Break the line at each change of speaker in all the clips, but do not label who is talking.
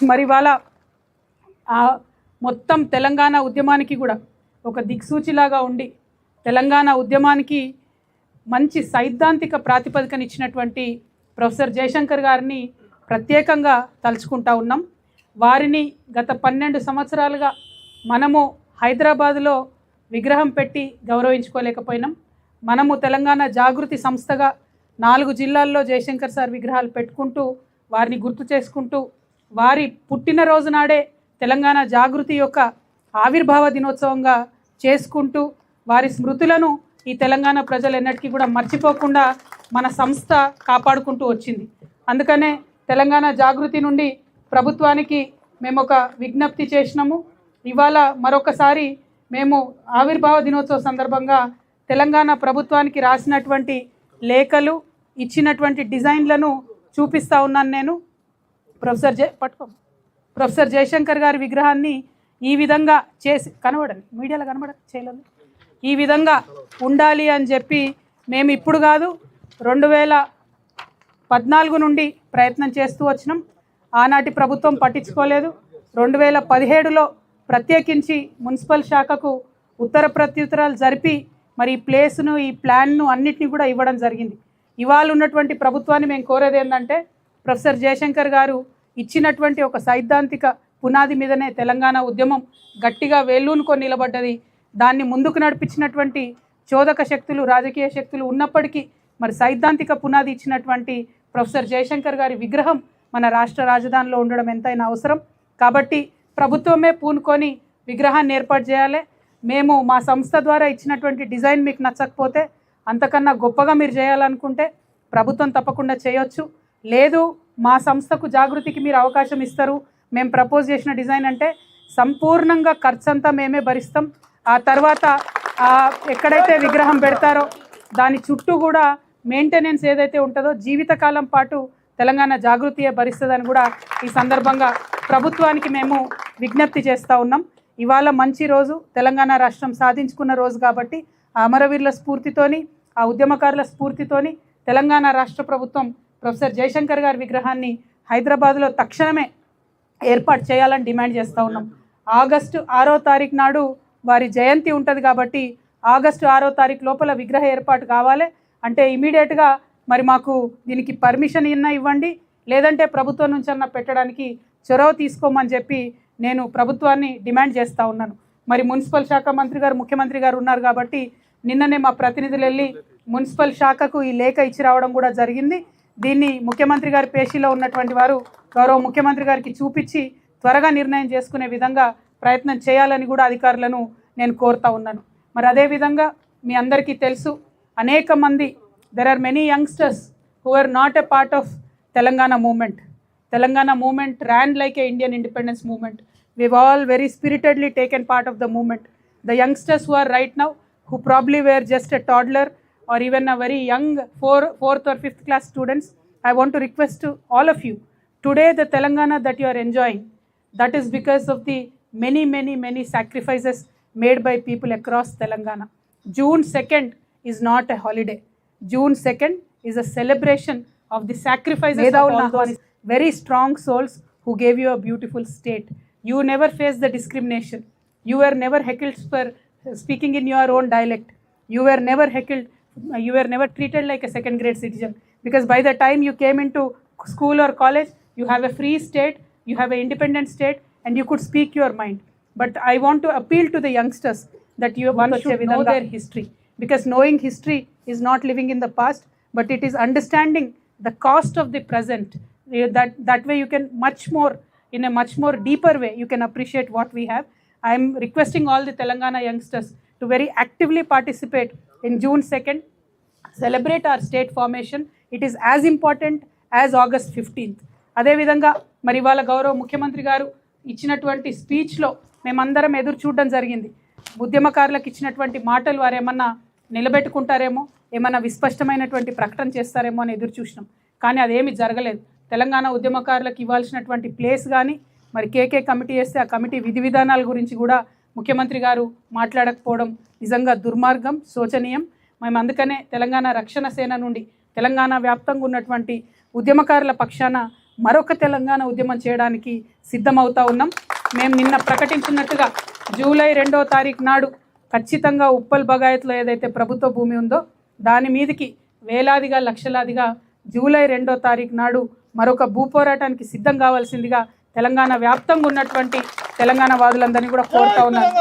మరి వాళ్ళ మొత్తం తెలంగాణ ఉద్యమానికి కూడా ఒక దిక్సూచిలాగా ఉండి తెలంగాణ ఉద్యమానికి మంచి సైద్ధాంతిక ప్రాతిపదికనిచ్చినటువంటి ప్రొఫెసర్ జయశంకర్ గారిని ప్రత్యేకంగా తలుచుకుంటా ఉన్నాం. వారిని గత 12 సంవత్సరాలుగా మనము హైదరాబాదులో విగ్రహం పెట్టి గౌరవించుకోలేకపోయినాం. మనము తెలంగాణ జాగృతి సంస్థగా 4 జిల్లాల్లో జయశంకర్ సార్ విగ్రహాలు పెట్టుకుంటూ వారిని గుర్తు చేసుకుంటూ వారి పుట్టినరోజు నాడే తెలంగాణ జాగృతి యొక్క ఆవిర్భావ దినోత్సవంగా చేసుకుంటూ వారి స్మృతులను ఈ తెలంగాణ ప్రజలు ఎన్నటికీ కూడా మర్చిపోకుండా మన సంస్థ కాపాడుకుంటూ వచ్చింది. అందుకనే తెలంగాణ జాగృతి నుండి ప్రభుత్వానికి మేము ఒక విజ్ఞప్తి చేసినాము. ఇవాళ మరొకసారి మేము ఆవిర్భావ దినోత్సవ సందర్భంగా తెలంగాణ ప్రభుత్వానికి రాసినటువంటి లేఖలు ఇచ్చినటువంటి డిజైన్లను చూపిస్తూ ఉన్నాను. నేను ప్రొఫెసర్ జయశంకర్ గారి విగ్రహాన్ని ఈ విధంగా చేసి కనబడండి, మీడియాలో కనబడండి చేయలేదు, ఈ విధంగా ఉండాలి అని చెప్పి మేము ఇప్పుడు కాదు 2014 నుండి ప్రయత్నం చేస్తూ వచ్చినాం. ఆనాటి ప్రభుత్వం పట్టించుకోలేదు. 2017లో ప్రత్యేకించి మున్సిపల్ శాఖకు ఉత్తర ప్రత్యుత్తరాలు జరిపి మరి ఈ ప్లేస్ను ఈ ప్లాన్ను అన్నిటినీ కూడా ఇవ్వడం జరిగింది. ఇవాళ ఉన్నటువంటి ప్రభుత్వాన్ని మేము కోరేది ఏంటంటే ప్రొఫెసర్ జయశంకర్ గారు ఇచ్చినటువంటి ఒక సైద్ధాంతిక పునాది మీదనే తెలంగాణ ఉద్యమం గట్టిగా వేళ్ళూనుకొని నిలబడ్డది. దాన్ని ముందుకు నడిపించినటువంటి చోదక శక్తులు రాజకీయ శక్తులు ఉన్నప్పటికీ మరి సైద్ధాంతిక పునాది ఇచ్చినటువంటి ప్రొఫెసర్ జయశంకర్ గారి విగ్రహం మన రాష్ట్ర రాజధానిలో ఉండడం ఎంతైనా అవసరం. కాబట్టి ప్రభుత్వమే పూనుకొని విగ్రహాన్ని ఏర్పాటు చేయాలి. మేము మా సంస్థ ద్వారా ఇచ్చినటువంటి డిజైన్ మీకు నచ్చకపోతే అంతకన్నా గొప్పగా మీరు చేయాలనుకుంటే ప్రభుత్వం తప్పకుండా చేయొచ్చు. లేదు మా సంస్థకు జాగృతికి మీరు అవకాశం ఇస్తారు, మేము ప్రపోజ్ చేసిన డిజైన్ అంటే సంపూర్ణంగా ఖర్చంతా మేమే భరిస్తాం. ఆ తర్వాత ఎక్కడైతే విగ్రహం పెడతారో దాని చుట్టూ కూడా మెయింటెనెన్స్ ఏదైతే ఉంటుందో జీవితకాలం పాటు తెలంగాణ జాగృతియే భరిస్తుందని కూడా ఈ సందర్భంగా ప్రభుత్వానికి మేము విజ్ఞప్తి చేస్తూ ఉన్నాం. ఇవాళ మంచి రోజు, తెలంగాణ రాష్ట్రం సాధించుకున్న రోజు కాబట్టి ఆ అమరవీరుల స్ఫూర్తితోని ఆ ఉద్యమకారుల స్ఫూర్తితోని తెలంగాణ రాష్ట్ర ప్రభుత్వం ప్రొఫెసర్ జయశంకర్ గారి విగ్రహాన్ని హైదరాబాద్లో తక్షణమే ఏర్పాటు చేయాలని డిమాండ్ చేస్తూ ఉన్నాం. ఆగస్టు 6వ తారీఖు నాడు వారి జయంతి ఉంటుంది కాబట్టి ఆగస్టు 6వ తారీఖు లోపల విగ్రహ ఏర్పాటు కావాలి. అంటే ఇమీడియట్గా మరి మాకు దీనికి పర్మిషన్ ఇవ్వండి, లేదంటే ప్రభుత్వం నుంచి అన్న పెట్టడానికి చొరవ తీసుకోమని చెప్పి నేను ప్రభుత్వాన్ని డిమాండ్ చేస్తూ ఉన్నాను. మరి మున్సిపల్ శాఖ మంత్రి గారు ముఖ్యమంత్రి గారు ఉన్నారు కాబట్టి నిన్ననే మా ప్రతినిధులు వెళ్ళి మున్సిపల్ శాఖకు ఈ లేఖ ఇచ్చి రావడం కూడా జరిగింది. దీన్ని ముఖ్యమంత్రి గారి పేషీలో ఉన్నటువంటి వారు గౌరవ ముఖ్యమంత్రి గారికి చూపించి త్వరగా నిర్ణయం చేసుకునే విధంగా ప్రయత్నం చేయాలని కూడా అధికారులను నేను కోరుతా ఉన్నాను. మరి అదేవిధంగా మీ అందరికీ తెలుసు, అనేక మంది there are many youngsters who are not a part of Telangana movement. Telangana movement ran like a Indian independence movement. We've all very spiritedly taken part of the movement. The youngsters who are right now, who probably were just a toddler or even a very young 4th or 5th class students, I want to request to all of you, today the Telangana that you are enjoying, that is because of the many sacrifices made by people across Telangana. June 2nd is not a holiday. June 2nd is a celebration of the sacrifices of all those very strong souls who gave you a beautiful state. You never faced the discrimination. You were never heckled for speaking in your own dialect. You were never heckled. You were never treated like a second grade citizen, because by the time you came into school or college, you have a free state, you have an independent state, and you could speak your mind. But I want to appeal to the youngsters that one should know their history, because knowing history is not living in the past, but it is understanding the cost of the present. That way you can in a much more deeper way you can appreciate what we have. I am requesting all the Telangana youngsters to very actively participate in June 2nd, celebrate our state formation. It is as important as August 15th. అదే విధంగా మరి వాళ్ళ గౌరవ ముఖ్యమంత్రి గారు ఇచ్చినటువంటి స్పీచ్లో మేమందరం ఎదురు చూడడం జరిగింది. ఉద్యమకారులకు ఇచ్చినటువంటి మాటలు వారు ఏమన్నా నిలబెట్టుకుంటారేమో, ఏమన్నా విస్పష్టమైనటువంటి ప్రకటన చేస్తారేమో అని ఎదురు చూసినాం. కానీ అదేమి జరగలేదు. తెలంగాణ ఉద్యమకారులకు ఇవ్వాల్సినటువంటి ప్లేస్ కానీ మరి కేకే కమిటీ వేస్తే ఆ కమిటీ విధి విధానాల గురించి కూడా ముఖ్యమంత్రి గారు మాట్లాడకపోవడం నిజంగా దుర్మార్గం, శోచనీయం. మేము అందుకనే తెలంగాణ రక్షణ సేన నుండి తెలంగాణ వ్యాప్తంగా ఉన్నటువంటి ఉద్యమకారుల పక్షాన మరొక తెలంగాణ ఉద్యమం చేయడానికి సిద్ధమవుతా ఉన్నాం. మేము నిన్న ప్రకటించినట్టుగా జూలై 2వ తారీఖు నాడు ఖచ్చితంగా ఉప్పల్ బగాయత్లో ఏదైతే ప్రభుత్వ భూమి ఉందో దాని మీదకి వేలాదిగా లక్షలాదిగా జూలై 2వ తారీఖు నాడు మరొక భూ పోరాటానికి సిద్ధం కావాల్సిందిగా తెలంగాణ వ్యాప్తంగా ఉన్నటువంటి తెలంగాణ వాదులందరినీ కూడా కోరుతా ఉన్నారు.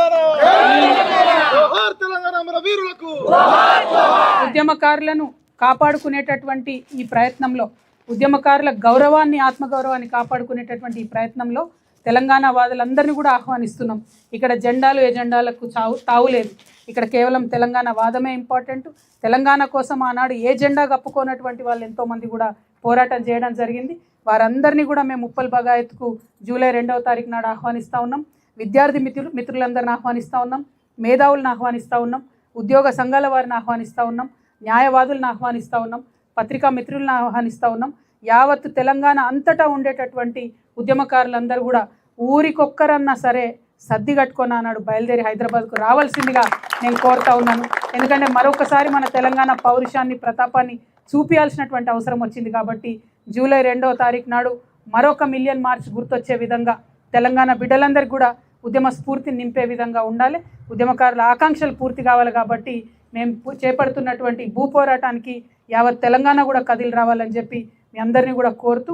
ఉద్యమకారులను కాపాడుకునేటటువంటి ఈ ప్రయత్నంలో, ఉద్యమకారుల గౌరవాన్ని, ఆత్మగౌరవాన్ని కాపాడుకునేటటువంటి ఈ ప్రయత్నంలో తెలంగాణ వాదులందరినీ కూడా ఆహ్వానిస్తున్నాం. ఇక్కడ జెండాలు ఎజెండాలకు తావులేదు. ఇక్కడ కేవలం తెలంగాణ వాదమే ఇంపార్టెంట్. తెలంగాణ కోసం ఆనాడు ఏ జెండా కప్పుకోనటువంటి వాళ్ళు ఎంతోమంది కూడా పోరాటం చేయడం జరిగింది. వారందరినీ కూడా మేము ఉప్పల్ బగాయత్కు జూలై 2వ తారీఖు నాడు ఆహ్వానిస్తూ ఉన్నాం. విద్యార్థి మిత్రులందరిని ఆహ్వానిస్తూ ఉన్నాం. మేధావులను ఆహ్వానిస్తూ ఉన్నాం. ఉద్యోగ సంఘాల వారిని ఆహ్వానిస్తూ ఉన్నాం. న్యాయవాదులను ఆహ్వానిస్తూ ఉన్నాం. పత్రికా మిత్రులను ఆహ్వానిస్తూ ఉన్నాం. యావత్ తెలంగాణ అంతటా ఉండేటటువంటి ఉద్యమకారులందరూ కూడా ఊరికొక్కరన్నా సరే సర్ది కట్టుకొని అన్నాడు బయలుదేరి హైదరాబాద్కు రావాల్సిందిగా నేను కోరుతా ఉన్నాను. ఎందుకంటే మరొకసారి మన తెలంగాణ పౌరుషాన్ని, ప్రతాపాన్ని చూపించాల్సినటువంటి అవసరం వచ్చింది. కాబట్టి జూలై 2వ తారీఖు నాడు మరొక మిలియన్ మార్చ్ గుర్తొచ్చే విధంగా తెలంగాణ బిడ్డలందరికీ కూడా ఉద్యమ స్ఫూర్తిని నింపే విధంగా ఉండాలి. ఉద్యమకారుల ఆకాంక్షలు పూర్తి కావాలి. కాబట్టి మేము చేపడుతున్నటువంటి భూ పోరాటానికి యావత్ తెలంగాణ కూడా కదిలి రావాలని చెప్పి మీ అందరినీ కూడా కోరుతూ